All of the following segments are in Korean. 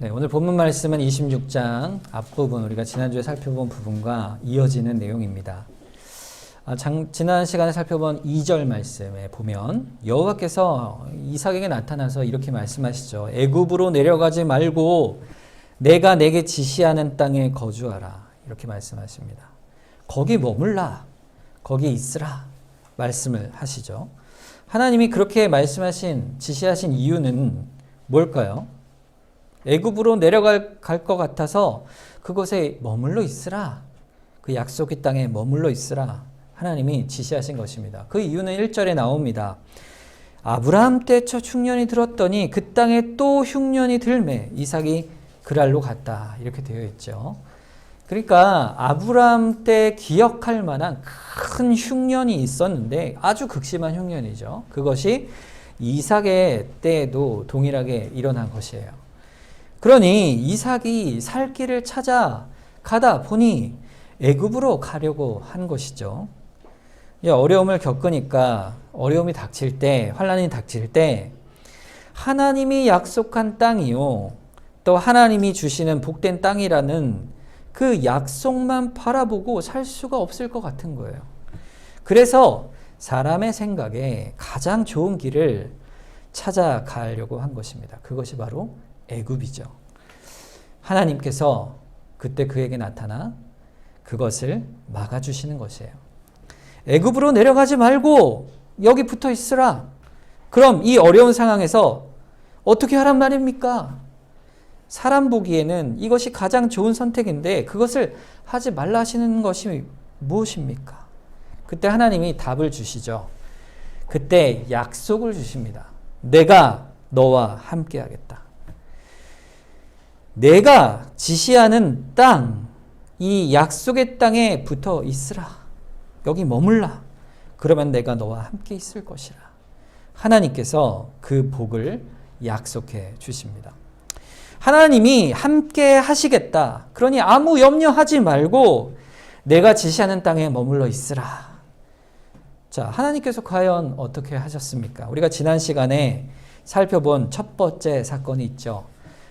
네, 오늘 본문 말씀은 26장 앞부분, 우리가 지난주에 살펴본 부분과 이어지는 내용입니다. 지난 시간에 살펴본 2절 말씀에 보면 여호와께서 이삭에게 나타나서 이렇게 말씀하시죠. 애굽으로 내려가지 말고 내가 내게 지시하는 땅에 거주하라. 이렇게 말씀하십니다. 거기 머물라. 거기 있으라. 말씀을 하시죠. 하나님이 그렇게 말씀하신, 지시하신 이유는 뭘까요? 애굽으로 내려갈 것 같아서 그곳에 머물러 있으라. 그 약속의 땅에 머물러 있으라. 하나님이 지시하신 것입니다. 그 이유는 1절에 나옵니다. 아브라함 때 첫 흉년이 들었더니 그 땅에 또 흉년이 들매 이삭이 그랄로 갔다. 이렇게 되어 있죠. 그러니까 아브라함 때 기억할 만한 큰 흉년이 있었는데 아주 극심한 흉년이죠. 그것이 이삭의 때에도 동일하게 일어난 것이에요. 그러니 이삭이 살 길을 찾아 가다 보니 애굽으로 가려고 한 것이죠. 어려움을 겪으니까 어려움이 닥칠 때, 환난이 닥칠 때 하나님이 약속한 땅이요, 또 하나님이 주시는 복된 땅이라는 그 약속만 바라보고 살 수가 없을 것 같은 거예요. 그래서 사람의 생각에 가장 좋은 길을 찾아가려고 한 것입니다. 그것이 바로 애굽이죠. 하나님께서 그때 그에게 나타나 그것을 막아주시는 것이에요. 애굽으로 내려가지 말고 여기 붙어 있으라. 그럼 이 어려운 상황에서 어떻게 하란 말입니까? 사람 보기에는 이것이 가장 좋은 선택인데 그것을 하지 말라 하시는 것이 무엇입니까? 그때 하나님이 답을 주시죠. 그때 약속을 주십니다. 내가 너와 함께 하겠다. 내가 지시하는 땅, 이 약속의 땅에 붙어 있으라. 여기 머물라. 그러면 내가 너와 함께 있을 것이라. 하나님께서 그 복을 약속해 주십니다. 하나님이 함께 하시겠다. 그러니 아무 염려하지 말고 내가 지시하는 땅에 머물러 있으라. 자, 하나님께서 과연 어떻게 하셨습니까? 우리가 지난 시간에 살펴본 첫 번째 사건이 있죠.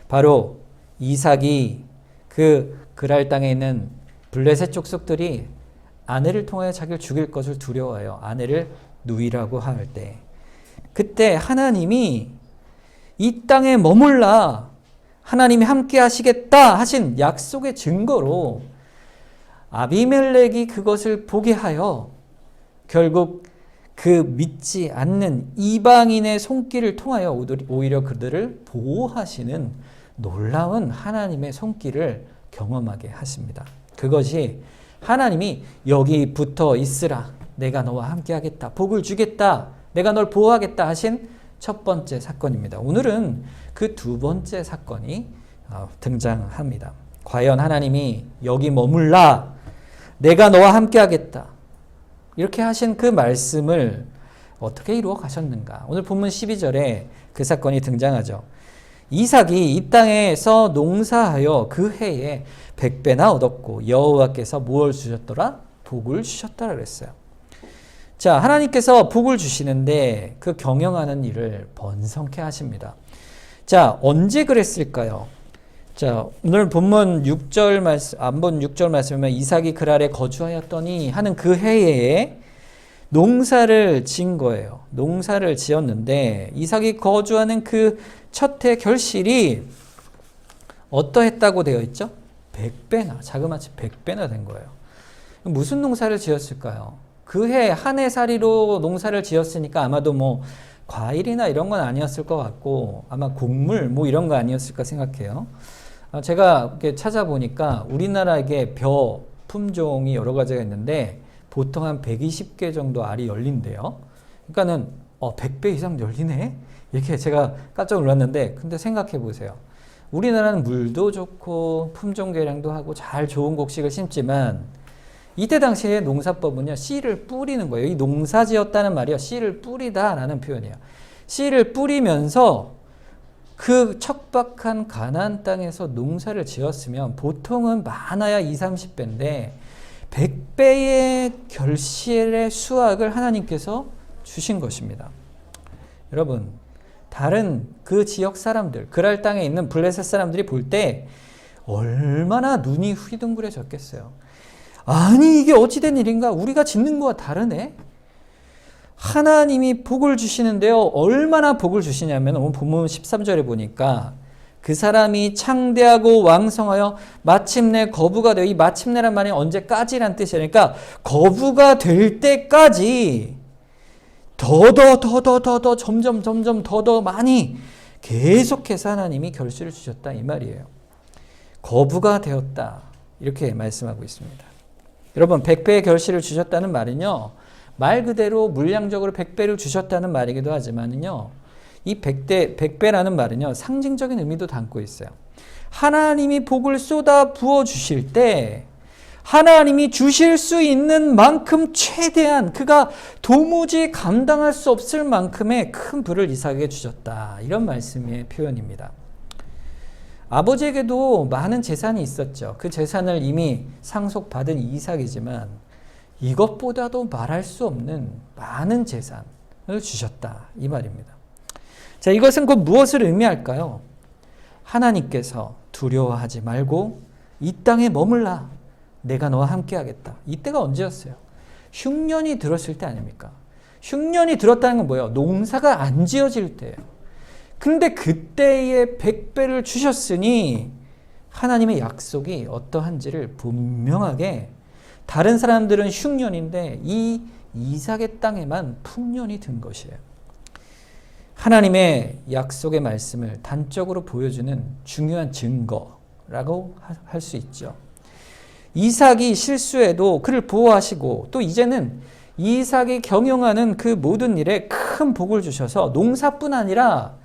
바로 이삭이 그 그랄 땅에 있는 블레셋 족속들이 아내를 통하여 자기를 죽일 것을 두려워하여 아내를 누이라고 할 때, 그때 하나님이 이 땅에 머물라, 하나님이 함께 하시겠다 하신 약속의 증거로 아비멜렉이 그것을 보게 하여 결국 그 믿지 않는 이방인의 손길을 통하여 오히려 그들을 보호하시는 놀라운 하나님의 손길을 경험하게 하십니다. 그것이 하나님이 여기 붙어 있으라, 내가 너와 함께 하겠다, 복을 주겠다, 내가 널 보호하겠다 하신 첫 번째 사건입니다. 오늘은 그 두 번째 사건이 등장합니다. 과연 하나님이 여기 머물라, 내가 너와 함께 하겠다, 이렇게 하신 그 말씀을 어떻게 이루어 가셨는가? 오늘 본문 12절에 그 사건이 등장하죠. 이삭이 이 땅에서 농사하여 그 해에 100배나 얻었고 여호와께서 무엇을 주셨더라? 복을 주셨더라 그랬어요. 자, 하나님께서 복을 주시는데 그 경영하는 일을 번성케 하십니다. 자, 언제 그랬을까요? 자, 오늘 본문 6절 말씀, 안본 6절 말씀이면 이삭이 그랄에 거주하였더니 하는 그 해에 농사를 지은 거예요. 농사를 지었는데 이삭이 거주하는 그 첫 해 결실이 어떠했다고 되어 있죠? 100배나, 자그마치 100배나 된 거예요. 무슨 농사를 지었을까요? 그 해 한 해 살이로 농사를 지었으니까 아마도 뭐 과일이나 이런 건 아니었을 것 같고 아마 곡물 뭐 이런 거 아니었을까 생각해요. 제가 이렇게 찾아보니까 우리나라에 벼 품종이 여러 가지가 있는데 보통 한 120개 정도 알이 열린대요. 그러니까는 100배 이상 열리네? 이렇게 제가 깜짝 놀랐는데, 근데 생각해 보세요. 우리나라는 물도 좋고 품종 개량도 하고 잘 좋은 곡식을 심지만 이때 당시에 농사법은요, 씨를 뿌리는 거예요. 이 농사 지었다는 말이요, 씨를 뿌리다라는 표현이에요. 씨를 뿌리면서 그 척박한 가나안 땅에서 농사를 지었으면 보통은 많아야 20, 30배인데 100배의 결실의 수확을 하나님께서 주신 것입니다. 여러분, 다른 그 지역 사람들, 그랄 땅에 있는 블레셋 사람들이 볼 때 얼마나 눈이 휘둥그레졌겠어요. 아니 이게 어찌된 일인가? 우리가 짓는 거와 다르네? 하나님이 복을 주시는데요. 얼마나 복을 주시냐면 오늘 본문 13절에 보니까 그 사람이 창대하고 왕성하여 마침내 거부가 되어, 이 마침내란 말이 언제까지란 뜻이에요. 그러니까 거부가 될 때까지 더 점점 더 많이 계속해서 하나님이 결실을 주셨다 이 말이에요. 거부가 되었다 이렇게 말씀하고 있습니다. 여러분 100배의 결실을 주셨다는 말은요, 말 그대로 물량적으로 100배를 주셨다는 말이기도 하지만요, 이 100배라는 말은요 상징적인 의미도 담고 있어요. 하나님이 복을 쏟아 부어 주실 때 하나님이 주실 수 있는 만큼 최대한 그가 도무지 감당할 수 없을 만큼의 큰 부를 이삭에게 주셨다, 이런 말씀의 표현입니다. 아버지에게도 많은 재산이 있었죠. 그 재산을 이미 상속받은 이삭이지만 이것보다도 말할 수 없는 많은 재산을 주셨다 이 말입니다. 자, 이것은 곧 무엇을 의미할까요? 하나님께서 두려워하지 말고 이 땅에 머물라, 내가 너와 함께 하겠다. 이때가 언제였어요? 흉년이 들었을 때 아닙니까? 흉년이 들었다는 건 뭐예요? 농사가 안 지어질 때예요. 근데 그때에 100배를 주셨으니 하나님의 약속이 어떠한지를 분명하게, 다른 사람들은 흉년인데 이 이삭의 땅에만 풍년이 든 것이에요. 하나님의 약속의 말씀을 단적으로 보여주는 중요한 증거라고 할 수 있죠. 이삭이 실수해도 그를 보호하시고, 또 이제는 이삭이 경영하는 그 모든 일에 큰 복을 주셔서 농사뿐 아니라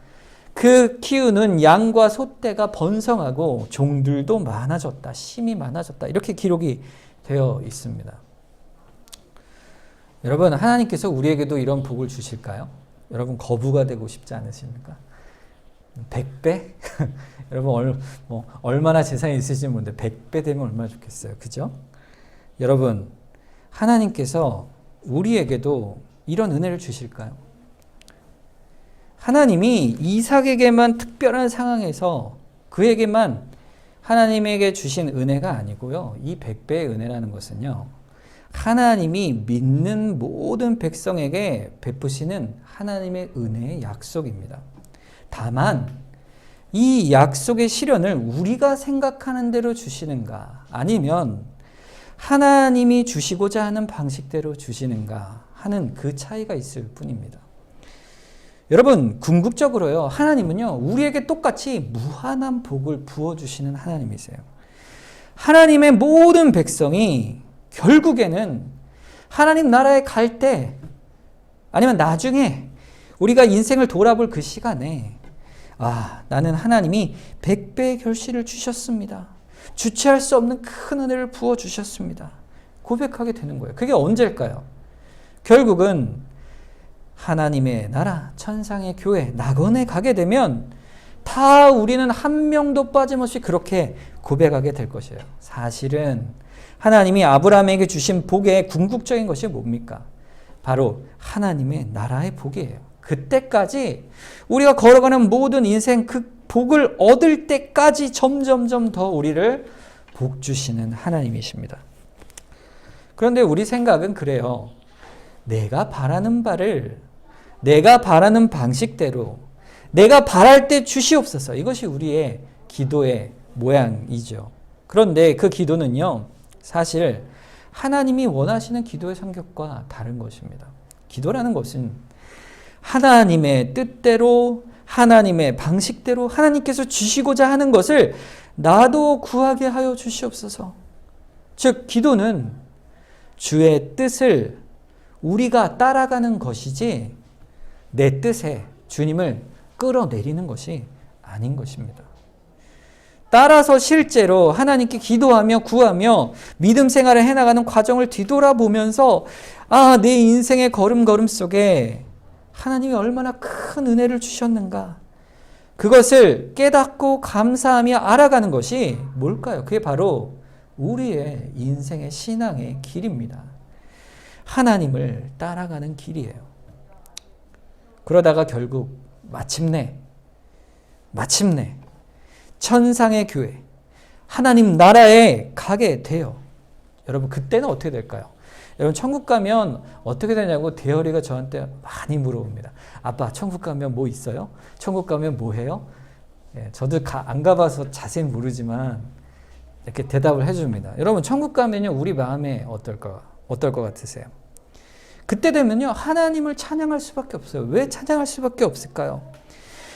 그 키우는 양과 소떼가 번성하고 종들도 많아졌다, 심이 많아졌다, 이렇게 기록이 되어 있습니다. 여러분, 하나님께서 우리에게도 이런 복을 주실까요? 여러분 거부가 되고 싶지 않으십니까? 100배? 여러분 얼마나 재산이 있으신지 모르는데 100배 되면 얼마나 좋겠어요. 그죠? 여러분, 하나님께서 우리에게도 이런 은혜를 주실까요? 하나님이 이삭에게만 특별한 상황에서 그에게만 하나님에게 주신 은혜가 아니고요, 이 100배의 은혜라는 것은요, 하나님이 믿는 모든 백성에게 베푸시는 하나님의 은혜의 약속입니다. 다만 이 약속의 실현을 우리가 생각하는 대로 주시는가, 아니면 하나님이 주시고자 하는 방식대로 주시는가 하는 그 차이가 있을 뿐입니다. 여러분, 궁극적으로요, 하나님은요 우리에게 똑같이 무한한 복을 부어주시는 하나님이세요. 하나님의 모든 백성이 결국에는 하나님 나라에 갈 때, 아니면 나중에 우리가 인생을 돌아볼 그 시간에, 아, 나는 하나님이 100배의 결실을 주셨습니다, 주체할 수 없는 큰 은혜를 부어주셨습니다, 고백하게 되는 거예요. 그게 언제일까요? 결국은 하나님의 나라, 천상의 교회, 낙원에 가게 되면 다 우리는 한 명도 빠짐없이 그렇게 고백하게 될 것이에요. 사실은 하나님이 아브라함에게 주신 복의 궁극적인 것이 뭡니까? 바로 하나님의 나라의 복이에요. 그때까지 우리가 걸어가는 모든 인생 그 복을 얻을 때까지 점점점 더 우리를 복 주시는 하나님이십니다. 그런데 우리 생각은 그래요. 내가 바라는 바를 내가 바라는 방식대로 내가 바랄 때 주시옵소서. 이것이 우리의 기도의 모양이죠. 그런데 그 기도는요, 사실 하나님이 원하시는 기도의 성격과 다른 것입니다. 기도라는 것은 하나님의 뜻대로, 하나님의 방식대로 하나님께서 주시고자 하는 것을 나도 구하게 하여 주시옵소서. 즉, 기도는 주의 뜻을 우리가 따라가는 것이지 내 뜻에 주님을 끌어내리는 것이 아닌 것입니다. 따라서 실제로 하나님께 기도하며 구하며 믿음 생활을 해나가는 과정을 뒤돌아보면서, 아, 내 인생의 걸음걸음 속에 하나님이 얼마나 큰 은혜를 주셨는가, 그것을 깨닫고 감사하며 알아가는 것이 뭘까요? 그게 바로 우리의 인생의 신앙의 길입니다. 하나님을 따라가는 길이에요. 그러다가 결국 마침내 천상의 교회, 하나님 나라에 가게 돼요. 여러분 그때는 어떻게 될까요? 여러분 천국 가면 어떻게 되냐고 대열이가 저한테 많이 물어봅니다. 아빠 천국 가면 뭐 있어요? 천국 가면 뭐 해요? 예, 저도 안 가봐서 자세히 모르지만 이렇게 대답을 해줍니다. 여러분 천국 가면요 우리 마음에 어떨 것 같으세요? 그때 되면요 하나님을 찬양할 수밖에 없어요. 왜 찬양할 수밖에 없을까요?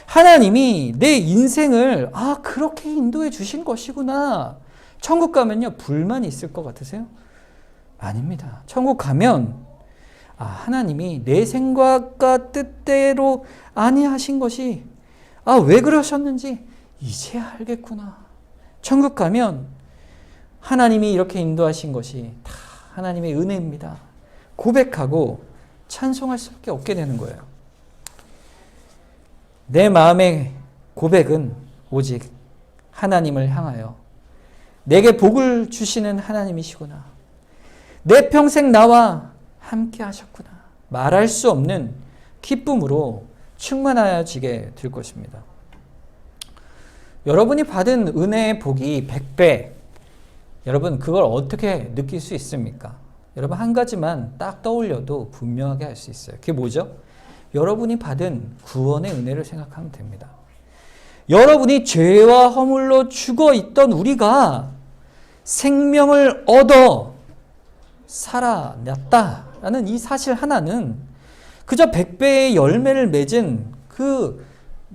하나님이 내 인생을 그렇게 인도해 주신 것이구나. 천국 가면요 불만이 있을 것 같으세요? 아닙니다. 천국 가면 하나님이 내 생각과 뜻대로 아니하신 것이 왜 그러셨는지 이제야 알겠구나. 천국 가면 하나님이 이렇게 인도하신 것이 다 하나님의 은혜입니다. 고백하고 찬송할 수밖에 없게 되는 거예요. 내 마음의 고백은 오직 하나님을 향하여 내게 복을 주시는 하나님이시구나. 내 평생 나와 함께 하셨구나. 말할 수 없는 기쁨으로 충만해지게 될 것입니다. 여러분이 받은 은혜의 복이 100배. 여러분 그걸 어떻게 느낄 수 있습니까? 여러분 한 가지만 딱 떠올려도 분명하게 할 수 있어요. 그게 뭐죠? 여러분이 받은 구원의 은혜를 생각하면 됩니다. 여러분이 죄와 허물로 죽어 있던 우리가 생명을 얻어 살아났다라는 이 사실 하나는 그저 100배의 열매를 맺은 그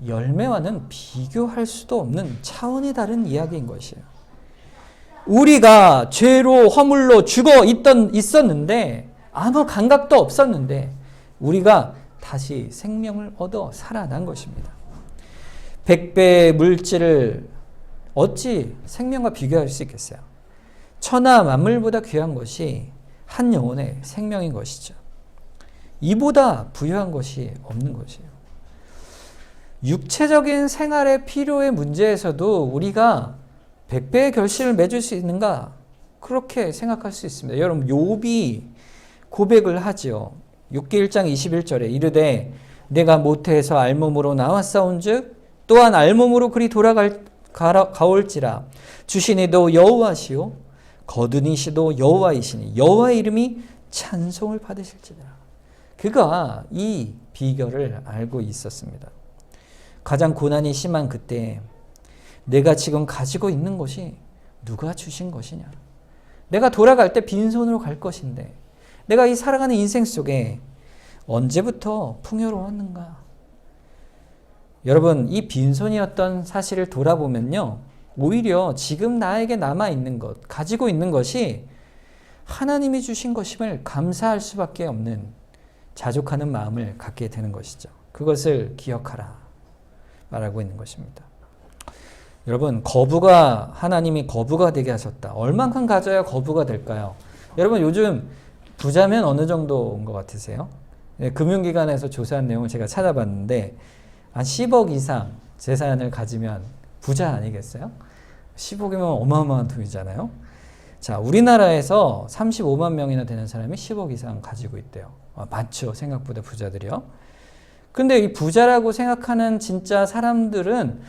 열매와는 비교할 수도 없는 차원이 다른 이야기인 것이에요. 우리가 죄로 허물로 죽어 있었는데 아무 감각도 없었는데 우리가 다시 생명을 얻어 살아난 것입니다. 100배의 물질을 어찌 생명과 비교할 수 있겠어요? 천하 만물보다 귀한 것이 한 영혼의 생명인 것이죠. 이보다 부유한 것이 없는 것이에요. 육체적인 생활의 필요의 문제에서도 우리가 100배의 결실을 맺을 수 있는가? 그렇게 생각할 수 있습니다. 여러분 욥이 고백을 하지요. 욥기 1장 21절에 이르되 내가 모태에서 알몸으로 나왔사온즉 또한 알몸으로 그리 돌아가올지라 주신 이도 여호와시요 거두니시도 여호와이시니 여호와의 이름이 찬송을 받으실지라. 그가 이 비결을 알고 있었습니다. 가장 고난이 심한 그때 내가 지금 가지고 있는 것이 누가 주신 것이냐? 내가 돌아갈 때 빈손으로 갈 것인데 내가 이 살아가는 인생 속에 언제부터 풍요로웠는가? 여러분 이 빈손이었던 사실을 돌아보면요 오히려 지금 나에게 남아있는 것, 가지고 있는 것이 하나님이 주신 것임을 감사할 수밖에 없는 자족하는 마음을 갖게 되는 것이죠. 그것을 기억하라 말하고 있는 것입니다. 여러분 하나님이 거부가 되게 하셨다. 얼만큼 가져야 거부가 될까요? 여러분 요즘 부자면 어느 정도인 것 같으세요? 네, 금융기관에서 조사한 내용을 제가 찾아봤는데 한 10억 이상 재산을 가지면 부자 아니겠어요? 10억이면 어마어마한 돈이잖아요. 자, 우리나라에서 35만 명이나 되는 사람이 10억 이상 가지고 있대요. 많죠. 생각보다 부자들이요. 근데 이 부자라고 생각하는 진짜 사람들은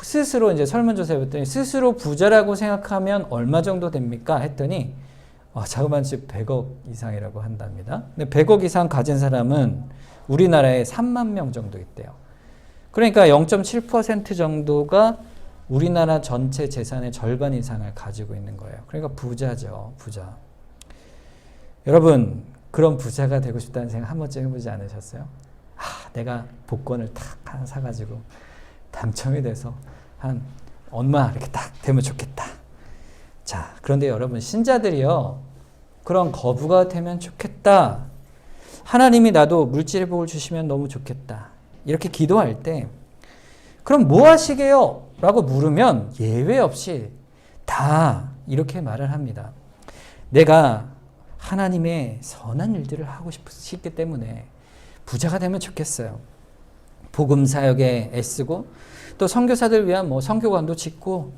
스스로 이제 설문조사해 봤더니 스스로 부자라고 생각하면 얼마 정도 됩니까? 했더니 자그마치 100억 이상이라고 한답니다. 근데 100억 이상 가진 사람은 우리나라에 3만 명 정도 있대요. 그러니까 0.7% 정도가 우리나라 전체 재산의 절반 이상을 가지고 있는 거예요. 그러니까 부자죠, 부자. 여러분, 그런 부자가 되고 싶다는 생각 한 번쯤 해보지 않으셨어요? 내가 복권을 탁 하나 사가지고 당첨이 돼서 한 얼마 이렇게 딱 되면 좋겠다. 자, 그런데 여러분, 신자들이요, 그런 거부가 되면 좋겠다. 하나님이 나도 물질의 복을 주시면 너무 좋겠다. 이렇게 기도할 때, 그럼 뭐 하시게요? 라고 물으면 예외 없이 다 이렇게 말을 합니다. 내가 하나님의 선한 일들을 하고 싶기 때문에 부자가 되면 좋겠어요. 복음 사역에 애쓰고 또 선교사들 위한 선교관도 짓고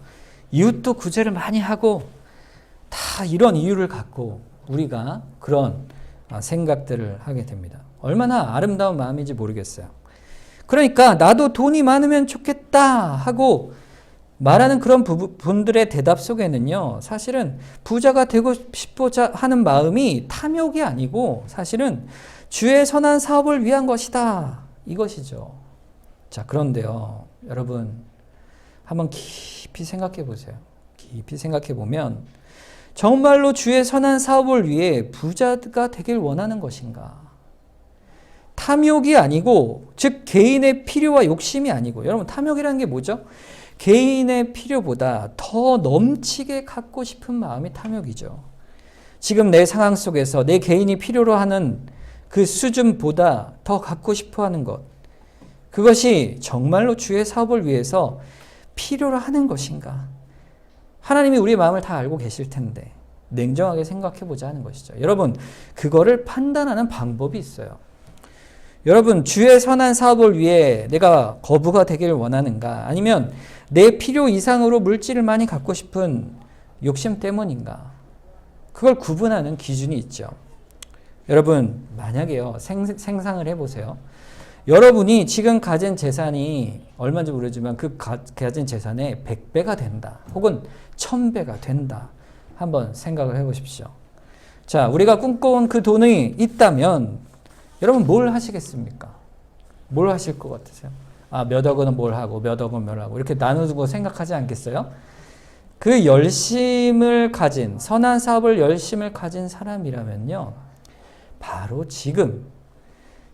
이웃도 구제를 많이 하고 다 이런 이유를 갖고 우리가 그런 생각들을 하게 됩니다. 얼마나 아름다운 마음인지 모르겠어요. 그러니까 나도 돈이 많으면 좋겠다 하고 말하는 그런 분들의 대답 속에는요, 사실은 부자가 되고 싶고자 하는 마음이 탐욕이 아니고 사실은 주의 선한 사업을 위한 것이다. 이것이죠. 자, 그런데요, 여러분, 한번 깊이 생각해 보세요. 깊이 생각해 보면, 정말로 주의 선한 사업을 위해 부자가 되길 원하는 것인가? 탐욕이 아니고, 즉, 개인의 필요와 욕심이 아니고, 여러분, 탐욕이라는 게 뭐죠? 개인의 필요보다 더 넘치게 갖고 싶은 마음이 탐욕이죠. 지금 내 상황 속에서 내 개인이 필요로 하는 그 수준보다 더 갖고 싶어 하는 것. 그것이 정말로 주의 사업을 위해서 필요로 하는 것인가? 하나님이 우리의 마음을 다 알고 계실 텐데 냉정하게 생각해 보자 하는 것이죠. 여러분, 그거를 판단하는 방법이 있어요. 여러분, 주의 선한 사업을 위해 내가 거부가 되기를 원하는가? 아니면 내 필요 이상으로 물질을 많이 갖고 싶은 욕심 때문인가? 그걸 구분하는 기준이 있죠. 여러분, 만약에요, 생상을 해보세요. 여러분이 지금 가진 재산이 얼마인지 모르지만 그 가진 재산의 100배가 된다. 혹은 1000배가 된다. 한번 생각을 해보십시오. 자, 우리가 꿈꿔온 그 돈이 있다면 여러분 뭘 하시겠습니까? 뭘 하실 것 같으세요? 아, 몇 억은 뭘 하고 몇 억은 뭘 하고 이렇게 나누고 생각하지 않겠어요? 그 열심을 가진, 선한 사업을 열심을 가진 사람이라면요, 바로 지금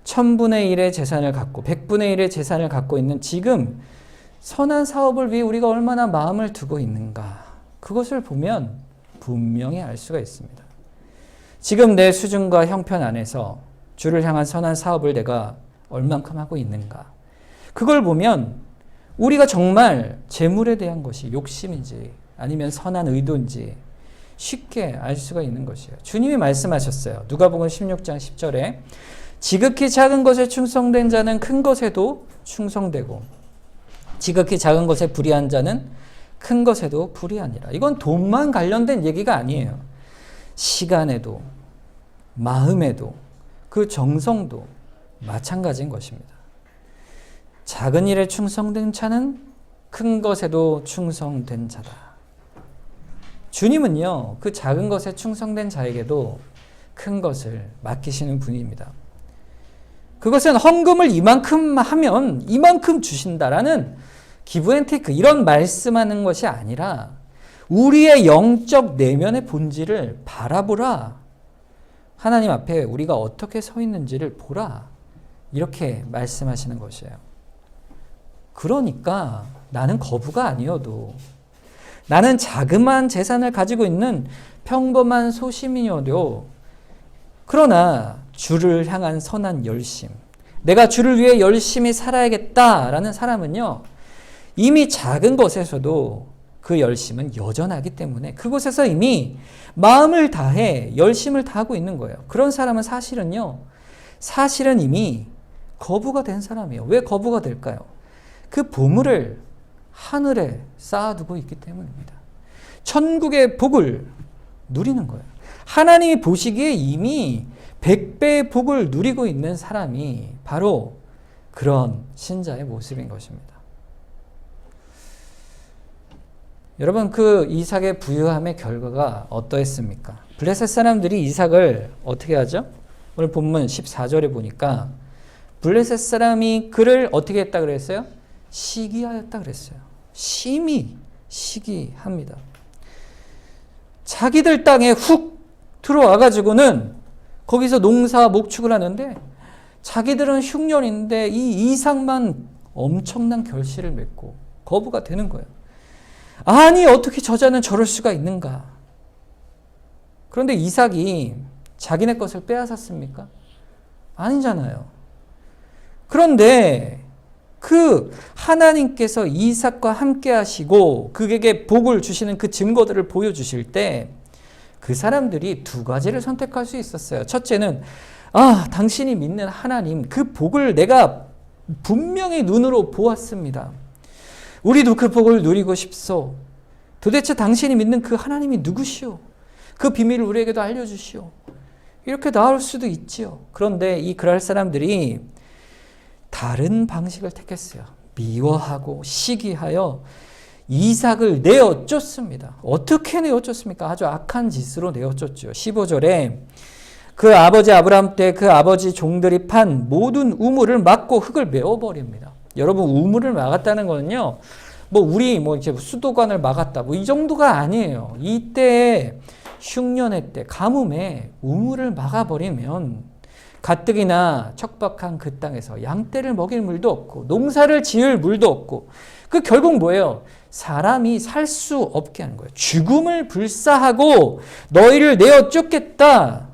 1000분의 1의 재산을 갖고 100분의 1의 재산을 갖고 있는 지금 선한 사업을 위해 우리가 얼마나 마음을 두고 있는가, 그것을 보면 분명히 알 수가 있습니다. 지금 내 수준과 형편 안에서 주를 향한 선한 사업을 내가 얼만큼 하고 있는가, 그걸 보면 우리가 정말 재물에 대한 것이 욕심인지 아니면 선한 의도인지 쉽게 알 수가 있는 것이에요. 주님이 말씀하셨어요. 누가복음 16장 10절에 지극히 작은 것에 충성된 자는 큰 것에도 충성되고 지극히 작은 것에 불의한 자는 큰 것에도 불의하니라. 이건 돈만 관련된 얘기가 아니에요. 시간에도 마음에도 그 정성도 마찬가지인 것입니다. 작은 일에 충성된 자는 큰 것에도 충성된 자다. 주님은요, 그 작은 것에 충성된 자에게도 큰 것을 맡기시는 분입니다. 그것은 헌금을 이만큼 하면 이만큼 주신다라는 기브앤테이크 이런 말씀하는 것이 아니라 우리의 영적 내면의 본질을 바라보라. 하나님 앞에 우리가 어떻게 서 있는지를 보라. 이렇게 말씀하시는 것이에요. 그러니까 나는 거부가 아니어도, 나는 자그마한 재산을 가지고 있는 평범한 소시민이어도, 그러나 주를 향한 선한 열심, 내가 주를 위해 열심히 살아야겠다라는 사람은요, 이미 작은 것에서도 그 열심은 여전하기 때문에 그곳에서 이미 마음을 다해 열심을 다하고 있는 거예요. 그런 사람은 사실은 이미 거부가 된 사람이에요. 왜 거부가 될까요? 그 보물을 하늘에 쌓아두고 있기 때문입니다. 천국의 복을 누리는 거예요. 하나님이 보시기에 이미 100배의 복을 누리고 있는 사람이 바로 그런 신자의 모습인 것입니다. 여러분, 그 이삭의 부유함의 결과가 어떠했습니까? 블레셋 사람들이 이삭을 어떻게 하죠? 오늘 본문 14절에 보니까 블레셋 사람이 그를 어떻게 했다 그랬어요? 시기하였다 그랬어요. 심히 시기합니다. 자기들 땅에 훅 들어와가지고는 거기서 농사 목축을 하는데 자기들은 흉년인데 이 이삭만 엄청난 결실을 맺고 거부가 되는 거예요. 아니, 어떻게 저자는 저럴 수가 있는가? 그런데 이삭이 자기네 것을 빼앗았습니까? 아니잖아요. 그런데 그 하나님께서 이삭과 함께 하시고 그에게 복을 주시는 그 증거들을 보여주실 때 그 사람들이 두 가지를 선택할 수 있었어요. 첫째는 당신이 믿는 하나님, 그 복을 내가 분명히 눈으로 보았습니다. 우리도 그 복을 누리고 싶소. 도대체 당신이 믿는 그 하나님이 누구시오? 그 비밀을 우리에게도 알려주시오. 이렇게 나올 수도 있지요. 그런데 이 그랄 사람들이 다른 방식을 택했어요. 미워하고 시기하여 이삭을 내어쫓습니다. 어떻게 내어쫓습니까? 아주 악한 짓으로 내어쫓죠. 15절에 그 아버지 아브라함 때 그 아버지 종들이 판 모든 우물을 막고 흙을 메워버립니다. 여러분, 우물을 막았다는 거는요, 우리 이제 수도관을 막았다, 이 정도가 아니에요. 이때 흉년의 때, 가뭄에 우물을 막아버리면 가뜩이나 척박한 그 땅에서 양떼를 먹일 물도 없고 농사를 지을 물도 없고, 그 결국 뭐예요? 사람이 살 수 없게 하는 거예요. 죽음을 불사하고 너희를 내어 쫓겠다,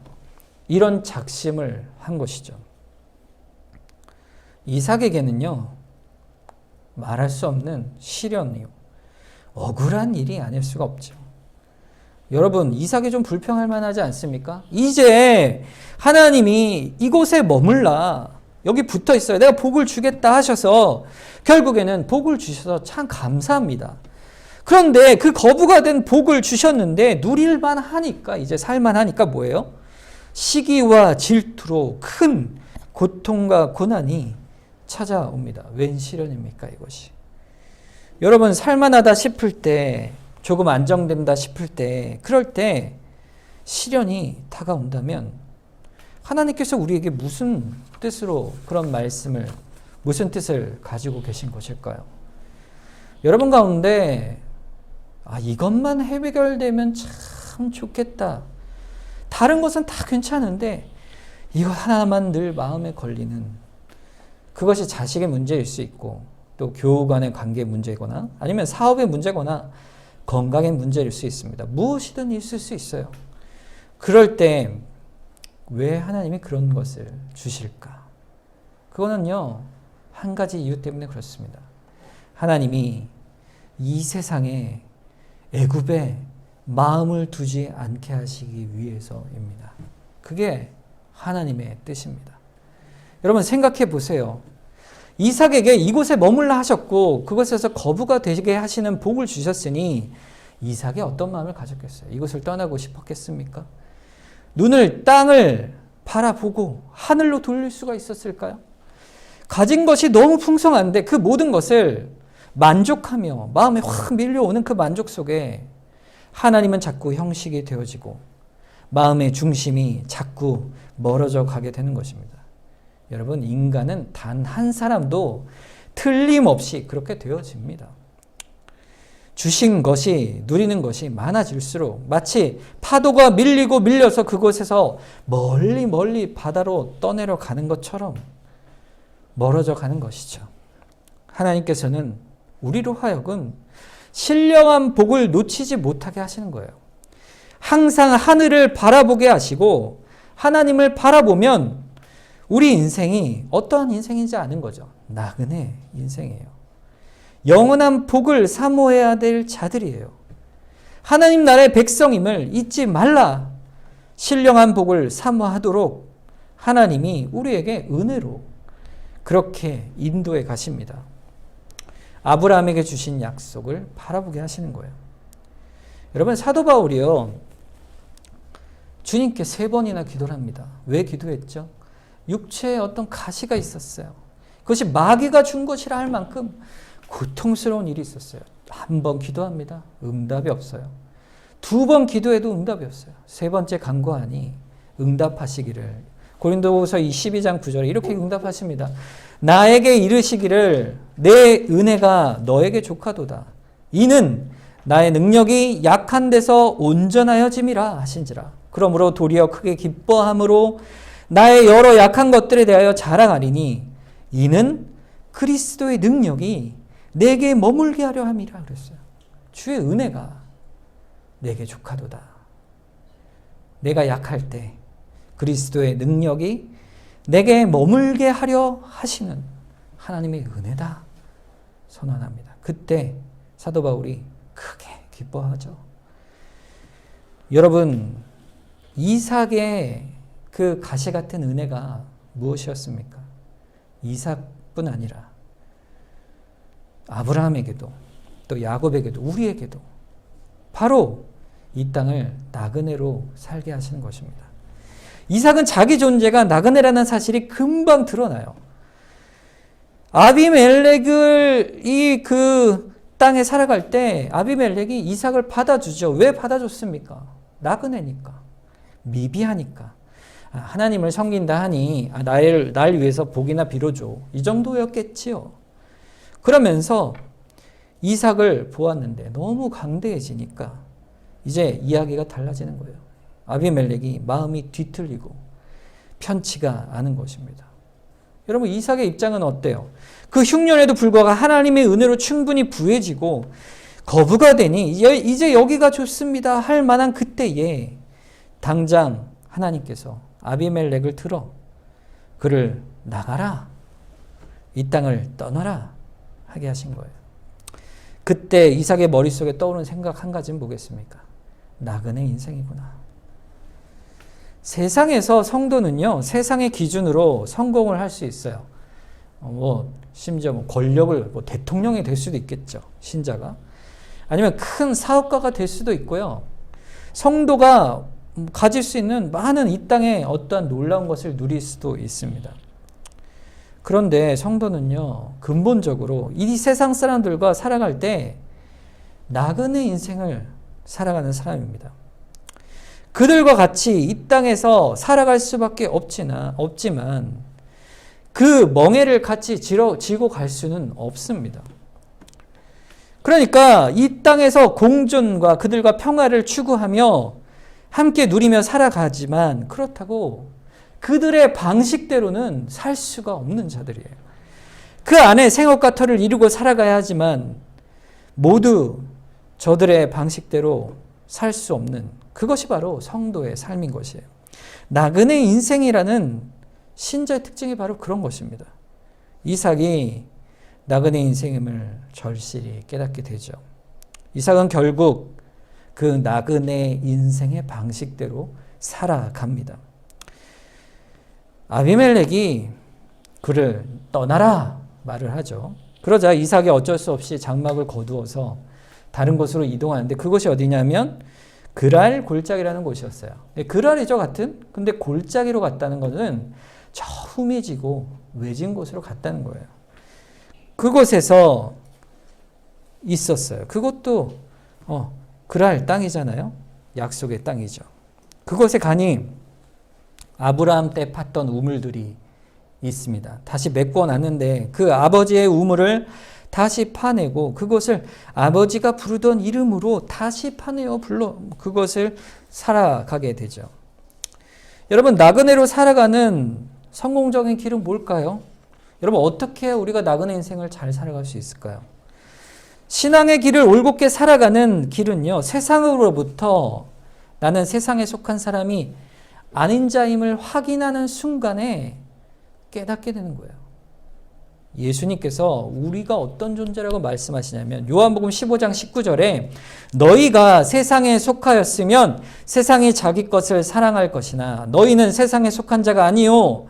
이런 작심을 한 것이죠. 이삭에게는요, 말할 수 없는 시련이요, 억울한 일이 아닐 수가 없죠. 여러분, 이삭이 좀 불평할 만하지 않습니까? 이제 하나님이 이곳에 머물라, 여기 붙어 있어요, 내가 복을 주겠다 하셔서 결국에는 복을 주셔서 참 감사합니다. 그런데 그 거부가 된 복을 주셨는데 누릴만 하니까, 이제 살만 하니까 뭐예요? 시기와 질투로 큰 고통과 고난이 찾아옵니다. 웬 시련입니까, 이것이? 여러분, 살만하다 싶을 때, 조금 안정된다 싶을 때, 그럴 때 시련이 다가온다면 하나님께서 우리에게 무슨 뜻으로 그런 말씀을, 무슨 뜻을 가지고 계신 것일까요? 여러분 가운데 이것만 해결되면 참 좋겠다, 다른 것은 다 괜찮은데 이거 하나만 늘 마음에 걸리는, 그것이 자식의 문제일 수 있고, 또 교우 간의 관계 문제거나 아니면 사업의 문제거나 건강의 문제일 수 있습니다. 무엇이든 있을 수 있어요. 그럴 때 왜 하나님이 그런 것을 주실까? 그거는요, 한 가지 이유 때문에 그렇습니다. 하나님이 이 세상에 애굽에 마음을 두지 않게 하시기 위해서입니다. 그게 하나님의 뜻입니다. 여러분, 생각해 보세요. 이삭에게 이곳에 머물라 하셨고 그것에서 거부가 되게 하시는 복을 주셨으니 이삭이 어떤 마음을 가졌겠어요? 이곳을 떠나고 싶었겠습니까? 눈을, 땅을 바라보고 하늘로 돌릴 수가 있었을까요? 가진 것이 너무 풍성한데 그 모든 것을 만족하며 마음에 확 밀려오는 그 만족 속에 하나님은 자꾸 형식이 되어지고 마음의 중심이 자꾸 멀어져 가게 되는 것입니다. 여러분, 인간은 단 한 사람도 틀림없이 그렇게 되어집니다. 주신 것이, 누리는 것이 많아질수록 마치 파도가 밀리고 밀려서 그곳에서 멀리 멀리 바다로 떠내려 가는 것처럼 멀어져 가는 것이죠. 하나님께서는 우리로 하여금 신령한 복을 놓치지 못하게 하시는 거예요. 항상 하늘을 바라보게 하시고 하나님을 바라보면 우리 인생이 어떠한 인생인지 아는 거죠. 나그네 인생이에요. 영원한 복을 사모해야 될 자들이에요. 하나님 나라의 백성임을 잊지 말라. 신령한 복을 사모하도록 하나님이 우리에게 은혜로 그렇게 인도해 가십니다. 아브라함에게 주신 약속을 바라보게 하시는 거예요. 여러분, 사도 바울이요, 주님께 3번이나 기도를 합니다. 왜 기도했죠? 육체에 어떤 가시가 있었어요. 그것이 마귀가 준 것이라 할 만큼 고통스러운 일이 있었어요. 1번 기도합니다. 응답이 없어요. 2번 기도해도 응답이 없어요. 3번째 간구하니 응답하시기를. 고린도후서 12장 9절에 이렇게 응답하십니다. 나에게 이르시기를 내 은혜가 너에게 족하도다. 이는 나의 능력이 약한 데서 온전하여짐이라 하신지라. 그러므로 도리어 크게 기뻐함으로 나의 여러 약한 것들에 대하여 자랑하리니 이는 그리스도의 능력이 내게 머물게 하려 함이라 그랬어요. 주의 은혜가 내게 족하도다. 내가 약할 때 그리스도의 능력이 내게 머물게 하려 하시는 하나님의 은혜다 선언합니다. 그때 사도 바울이 크게 기뻐하죠. 여러분, 이삭의 그 가시 같은 은혜가 무엇이었습니까? 이삭뿐 아니라 아브라함에게도 또 야곱에게도 우리에게도 바로 이 땅을 나그네로 살게 하시는 것입니다. 이삭은 자기 존재가 나그네라는 사실이 금방 드러나요. 아비멜렉을 그 땅에 살아갈 때 아비멜렉이 이삭을 받아주죠. 왜 받아줬습니까? 나그네니까. 미비하니까. 하나님을 섬긴다 하니 날 위해서 복이나 빌어줘. 이 정도였겠지요. 그러면서 이삭을 보았는데 너무 강대해지니까 이제 이야기가 달라지는 거예요. 아비멜렉이 마음이 뒤틀리고 편치가 않은 것입니다. 여러분, 이삭의 입장은 어때요? 그 흉년에도 불구하고 하나님의 은혜로 충분히 부해지고 거부가 되니 이제 여기가 좋습니다 할 만한 그때에 당장 하나님께서 아비멜렉을 틀어 그를 나가라, 이 땅을 떠나라 하게 하신 거예요. 그때 이삭의 머릿속에 떠오르는 생각 한 가지는 뭐겠습니까? 나그네 인생이구나. 세상에서 성도는요, 세상의 기준으로 성공을 할 수 있어요. 심지어 권력을 대통령이 될 수도 있겠죠, 신자가. 아니면 큰 사업가가 될 수도 있고요. 성도가 가질 수 있는 많은 이 땅에 어떠한 놀라운 것을 누릴 수도 있습니다. 그런데 성도는요, 근본적으로 이 세상 사람들과 살아갈 때 나그네 인생을 살아가는 사람입니다. 그들과 같이 이 땅에서 살아갈 수밖에 없지만 그 멍에를 같이 지고 갈 수는 없습니다. 그러니까 이 땅에서 공존과 그들과 평화를 추구하며 함께 누리며 살아가지만 그렇다고 그들의 방식대로는 살 수가 없는 자들이에요. 그 안에 생업과 터를 이루고 살아가야 하지만 모두 저들의 방식대로 살 수 없는, 그것이 바로 성도의 삶인 것이에요. 나그네 인생이라는 신자의 특징이 바로 그런 것입니다. 이삭이 나그네 인생임을 절실히 깨닫게 되죠. 이삭은 결국 그 나그네 인생의 방식대로 살아갑니다. 아비멜렉이 그를 떠나라 말을 하죠. 그러자 이삭이 어쩔 수 없이 장막을 거두어서 다른 곳으로 이동하는데 그곳이 어디냐면 그랄 골짜기라는 곳이었어요. 그랄이죠, 같은. 근데 골짜기로 갔다는 것은 저 흠해지고 외진 곳으로 갔다는 거예요. 그곳에서 있었어요. 그것도 그랄 땅이잖아요. 약속의 땅이죠. 그곳에 가니 아브라함 때 팠던 우물들이 있습니다. 다시 메꿔놨는데 그 아버지의 우물을 다시 파내고 그것을 아버지가 부르던 이름으로 다시 파내어 불러 그것을 살아가게 되죠. 여러분, 나그네로 살아가는 성공적인 길은 뭘까요? 여러분, 어떻게 우리가 나그네 인생을 잘 살아갈 수 있을까요? 신앙의 길을 올곧게 살아가는 길은요, 세상으로부터 나는 세상에 속한 사람이 아닌 자임을 확인하는 순간에 깨닫게 되는 거예요. 예수님께서 우리가 어떤 존재라고 말씀하시냐면 요한복음 15장 19절에 너희가 세상에 속하였으면 세상이 자기 것을 사랑할 것이나 너희는 세상에 속한 자가 아니요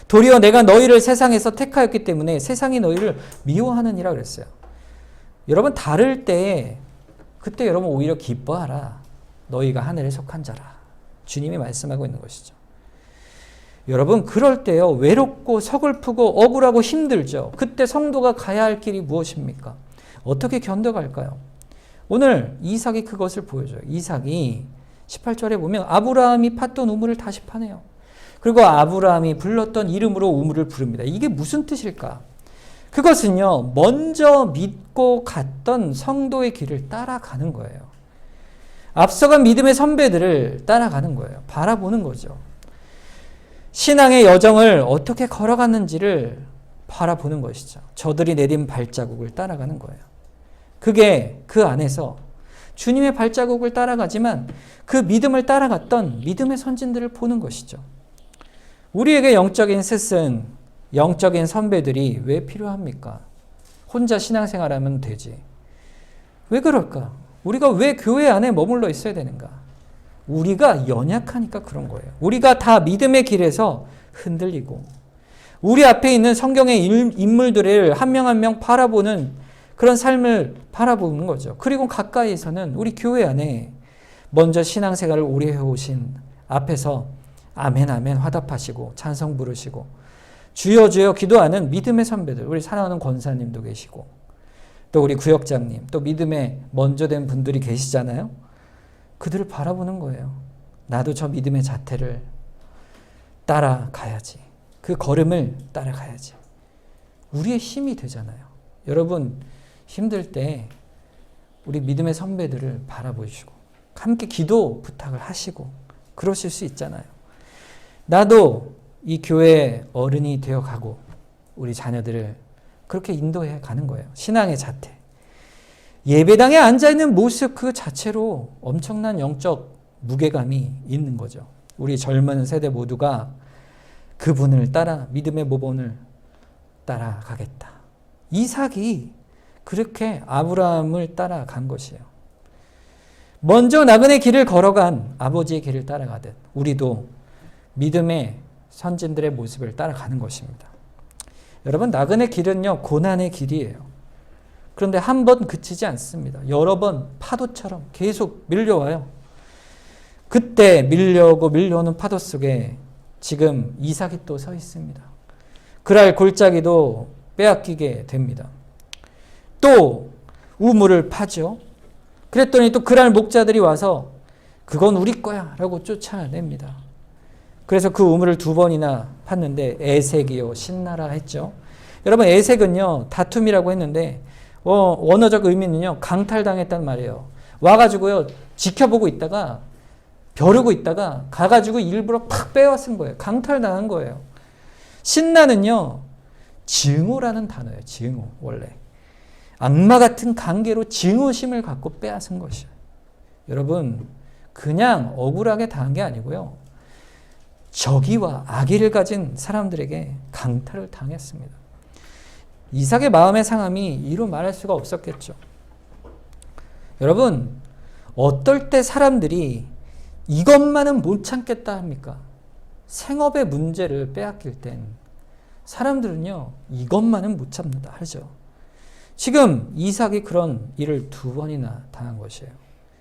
도리어 내가 너희를 세상에서 택하였기 때문에 세상이 너희를 미워하느니라 그랬어요. 여러분, 다를 때 그때 여러분 오히려 기뻐하라. 너희가 하늘에 속한 자라. 주님이 말씀하고 있는 것이죠. 여러분, 그럴 때요, 외롭고 서글프고 억울하고 힘들죠. 그때 성도가 가야 할 길이 무엇입니까? 어떻게 견뎌갈까요? 오늘 이삭이 그것을 보여줘요. 이삭이 18절에 보면 아브라함이 팠던 우물을 다시 파내요. 그리고 아브라함이 불렀던 이름으로 우물을 부릅니다. 이게 무슨 뜻일까? 그것은요, 먼저 믿고 갔던 성도의 길을 따라가는 거예요. 앞서간 믿음의 선배들을 따라가는 거예요. 바라보는 거죠. 신앙의 여정을 어떻게 걸어갔는지를 바라보는 것이죠. 저들이 내린 발자국을 따라가는 거예요. 그게 그 안에서 주님의 발자국을 따라가지만 그 믿음을 따라갔던 믿음의 선진들을 보는 것이죠. 우리에게 영적인 스승, 영적인 선배들이 왜 필요합니까? 혼자 신앙생활하면 되지. 왜 그럴까? 우리가 왜 교회 안에 머물러 있어야 되는가? 우리가 연약하니까 그런 거예요. 우리가 다 믿음의 길에서 흔들리고 우리 앞에 있는 성경의 인물들을 한 명 한 명 바라보는 그런 삶을 바라보는 거죠. 그리고 가까이에서는 우리 교회 안에 먼저 신앙생활을 오래 해오신 앞에서 아멘 아멘 화답하시고 찬성 부르시고 주여 주여 기도하는 믿음의 선배들, 우리 사랑하는 권사님도 계시고 또 우리 구역장님, 또 믿음에 먼저 된 분들이 계시잖아요. 그들을 바라보는 거예요. 나도 저 믿음의 자태를 따라가야지. 그 걸음을 따라가야지. 우리의 힘이 되잖아요. 여러분 힘들 때 우리 믿음의 선배들을 바라보시고 함께 기도 부탁을 하시고 그러실 수 있잖아요. 나도 이 교회의 어른이 되어가고 우리 자녀들을 그렇게 인도해 가는 거예요. 신앙의 자태. 예배당에 앉아있는 모습 그 자체로 엄청난 영적 무게감이 있는 거죠. 우리 젊은 세대 모두가 그분을 따라 믿음의 모범을 따라가겠다. 이삭이 그렇게 아브라함을 따라간 것이에요. 먼저 나그네 길을 걸어간 아버지의 길을 따라가듯 우리도 믿음의 선진들의 모습을 따라가는 것입니다. 여러분 나그네 길은요 고난의 길이에요. 그런데 한 번 그치지 않습니다. 여러 번 파도처럼 계속 밀려와요. 그때 밀려오고 밀려오는 파도 속에 지금 이삭이 또 서 있습니다. 그랄 골짜기도 빼앗기게 됩니다. 또 우물을 파죠. 그랬더니 또 그랄 목자들이 와서 그건 우리 거야 라고 쫓아냅니다. 그래서 그 우물을 2번이나 팠는데 에색이요 신나라 했죠. 여러분 에색은요 다툼이라고 했는데 원어적 의미는요 강탈당했단 말이에요. 와가지고요 지켜보고 있다가 벼르고 있다가 가가지고 일부러 팍 빼앗은 거예요. 강탈당한 거예요. 신나는요 증오라는 단어예요. 증오 원래 악마 같은 관계로 증오심을 갖고 빼앗은 것이에요. 여러분 그냥 억울하게 당한 게 아니고요. 적의와 악의를 가진 사람들에게 강탈을 당했습니다. 이삭의 마음의 상함이 이루 말할 수가 없었겠죠. 여러분 어떨 때 사람들이 이것만은 못 참겠다 합니까? 생업의 문제를 빼앗길 땐 사람들은요 이것만은 못 참는다 하죠. 지금 이삭이 그런 일을 2번이나 당한 것이에요.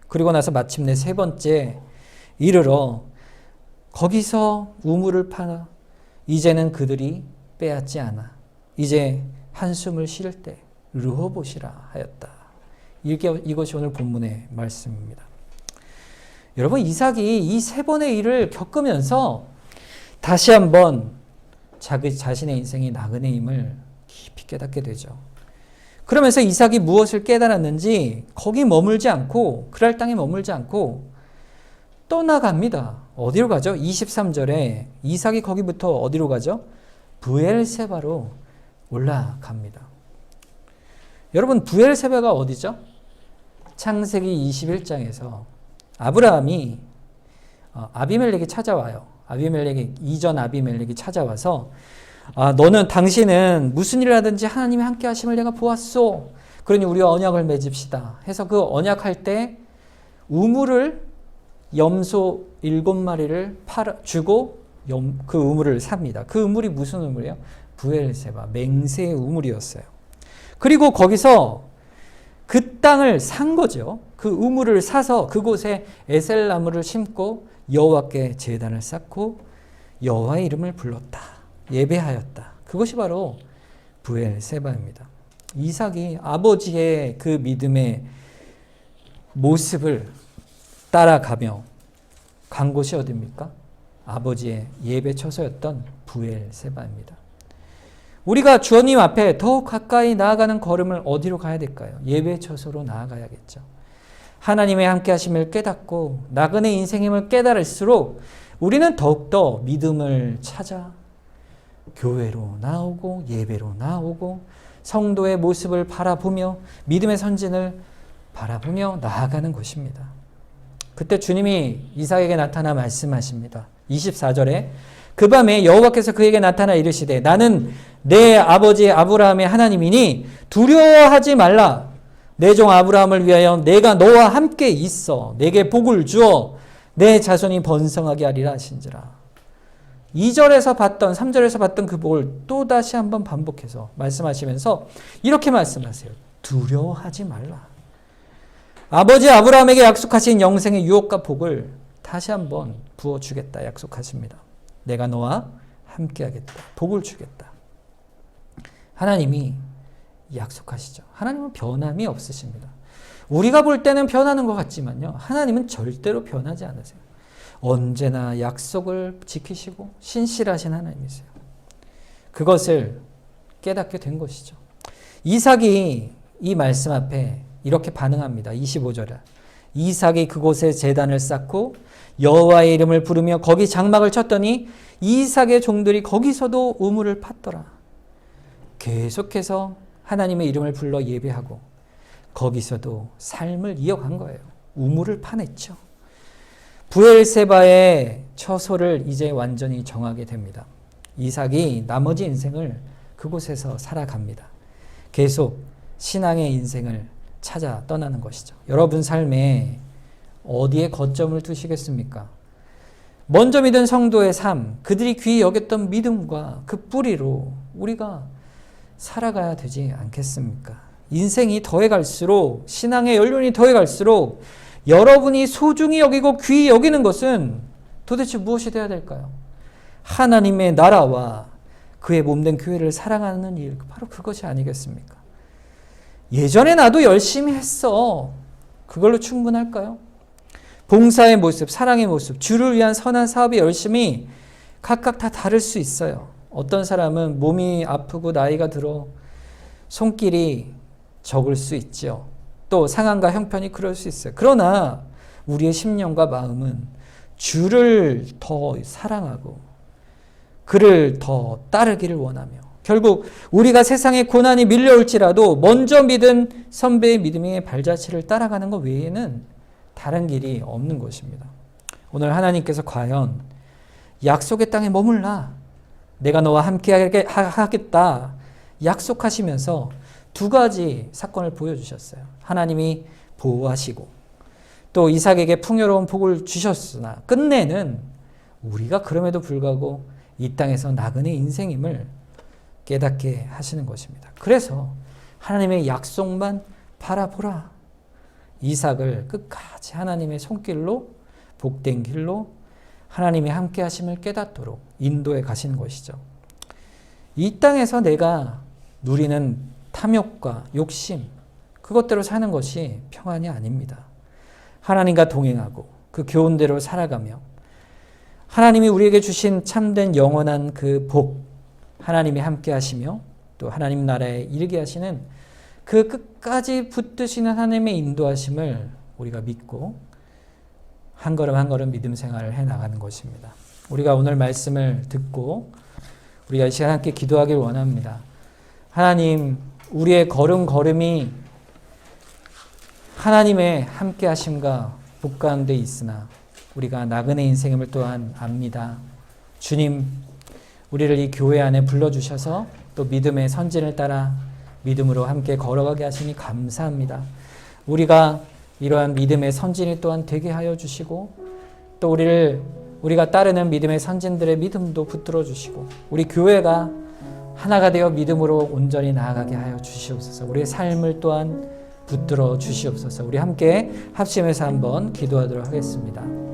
그리고 나서 마침내 3번째 이르러 거기서 우물을 파나 이제는 그들이 빼앗지 않아. 이제 한숨을 쉴 때 르호봇이라 하였다. 이것이 오늘 본문의 말씀입니다. 여러분 이삭이 이 3번의 일을 겪으면서 다시 한번 자신의 인생이 나그네임을 깊이 깨닫게 되죠. 그러면서 이삭이 무엇을 깨달았는지 거기 머물지 않고 그랄 땅에 머물지 않고 떠나갑니다. 어디로 가죠? 23절에 이삭이 거기부터 어디로 가죠? 브엘세바로 올라갑니다. 여러분 브엘세바가 어디죠? 창세기 21장에서 아브라함이 아비멜렉이 찾아와요. 이전 아비멜렉이 찾아와서 너는 당신은 무슨 일을 하든지 하나님이 함께 하심을 내가 보았소. 그러니 우리가 언약을 맺읍시다. 해서 그 언약할 때 우물을 염소 7마리를 주고 그 우물을 삽니다. 그 우물이 무슨 우물이에요? 브엘세바, 맹세의 우물이었어요. 그리고 거기서 그 땅을 산 거죠. 그 우물을 사서 그곳에 에셀나무를 심고 여호와께 제단을 쌓고 여호와의 이름을 불렀다. 예배하였다. 그것이 바로 브엘세바입니다. 이삭이 아버지의 그 믿음의 모습을 따라가며 간 곳이 어디입니까? 아버지의 예배 처소였던 브엘세바입니다. 우리가 주님 앞에 더욱 가까이 나아가는 걸음을 어디로 가야 될까요? 예배 처소로 나아가야겠죠. 하나님의 함께 하심을 깨닫고 나그네 인생임을 깨달을수록 우리는 더욱더 믿음을 찾아 교회로 나오고 예배로 나오고 성도의 모습을 바라보며 믿음의 선진을 바라보며 나아가는 것입니다. 그때 주님이 이삭에게 나타나 말씀하십니다. 24절에 그 밤에 여호와께서 그에게 나타나 이르시되 나는 내 아버지 아브라함의 하나님이니 두려워하지 말라. 내 종 아브라함을 위하여 내가 너와 함께 있어 내게 복을 주어 내 자손이 번성하게 하리라 하신지라. 2절에서 봤던 3절에서 봤던 그 복을 또 다시 한번 반복해서 말씀하시면서 이렇게 말씀하세요. 두려워하지 말라. 아버지 아브라함에게 약속하신 영생의 유업과 복을 다시 한번 부어주겠다 약속하십니다. 내가 너와 함께하겠다. 복을 주겠다. 하나님이 약속하시죠. 하나님은 변함이 없으십니다. 우리가 볼 때는 변하는 것 같지만요. 하나님은 절대로 변하지 않으세요. 언제나 약속을 지키시고 신실하신 하나님이세요. 그것을 깨닫게 된 것이죠. 이삭이 이 말씀 앞에 이렇게 반응합니다. 25절에 이삭이 그곳에 제단을 쌓고 여호와의 이름을 부르며 거기 장막을 쳤더니 이삭의 종들이 거기서도 우물을 팠더라. 계속해서 하나님의 이름을 불러 예배하고 거기서도 삶을 이어간 거예요. 우물을 파냈죠. 브엘세바의 처소를 이제 완전히 정하게 됩니다. 이삭이 나머지 인생을 그곳에서 살아갑니다. 계속 신앙의 인생을 찾아 떠나는 것이죠. 여러분 삶에 어디에 거점을 두시겠습니까? 먼저 믿은 성도의 삶, 그들이 귀히 여겼던 믿음과 그 뿌리로 우리가 살아가야 되지 않겠습니까? 인생이 더해갈수록, 신앙의 연륜이 더해갈수록 여러분이 소중히 여기고 귀히 여기는 것은 도대체 무엇이 되어야 될까요? 하나님의 나라와 그의 몸된 교회를 사랑하는 일, 바로 그것이 아니겠습니까? 예전에 나도 열심히 했어. 그걸로 충분할까요? 봉사의 모습, 사랑의 모습, 주를 위한 선한 사업의 열심이 각각 다 다를 수 있어요. 어떤 사람은 몸이 아프고 나이가 들어 손길이 적을 수 있죠. 또 상황과 형편이 그럴 수 있어요. 그러나 우리의 심령과 마음은 주를 더 사랑하고 그를 더 따르기를 원하며 결국 우리가 세상에 고난이 밀려올지라도 먼저 믿은 선배의 믿음의 발자취를 따라가는 것 외에는 다른 길이 없는 것입니다. 오늘 하나님께서 과연 약속의 땅에 머물라, 내가 너와 함께 하겠다 약속하시면서 두 가지 사건을 보여주셨어요. 하나님이 보호하시고 또 이삭에게 풍요로운 복을 주셨으나 끝내는 우리가 그럼에도 불구하고 이 땅에서 나그네 인생임을 깨닫게 하시는 것입니다. 그래서 하나님의 약속만 바라보라. 이삭을 끝까지 하나님의 손길로 복된 길로 하나님의 함께 하심을 깨닫도록 인도해 가시는 것이죠. 이 땅에서 내가 누리는 탐욕과 욕심, 그것대로 사는 것이 평안이 아닙니다. 하나님과 동행하고 그 교훈대로 살아가며 하나님이 우리에게 주신 참된 영원한 그 복, 하나님이 함께 하시며 또 하나님 나라에 이르게 하시는 그 끝까지 붙드시는 하나님의 인도하심을 우리가 믿고 한 걸음 한 걸음 믿음 생활을 해나가는 것입니다. 우리가 오늘 말씀을 듣고 우리가 이 시간 함께 기도하길 원합니다. 하나님, 우리의 걸음걸음이 하나님의 함께 하심과 복 가운데 있으나 우리가 나그네 인생임을 또한 압니다. 주님, 우리를 이 교회 안에 불러주셔서 또 믿음의 선진을 따라 믿음으로 함께 걸어가게 하시니 감사합니다. 우리가 이러한 믿음의 선진이 또한 되게 하여 주시고 또 우리가 따르는 믿음의 선진들의 믿음도 붙들어 주시고 우리 교회가 하나가 되어 믿음으로 온전히 나아가게 하여 주시옵소서. 우리의 삶을 또한 붙들어 주시옵소서. 우리 함께 합심해서 한번 기도하도록 하겠습니다.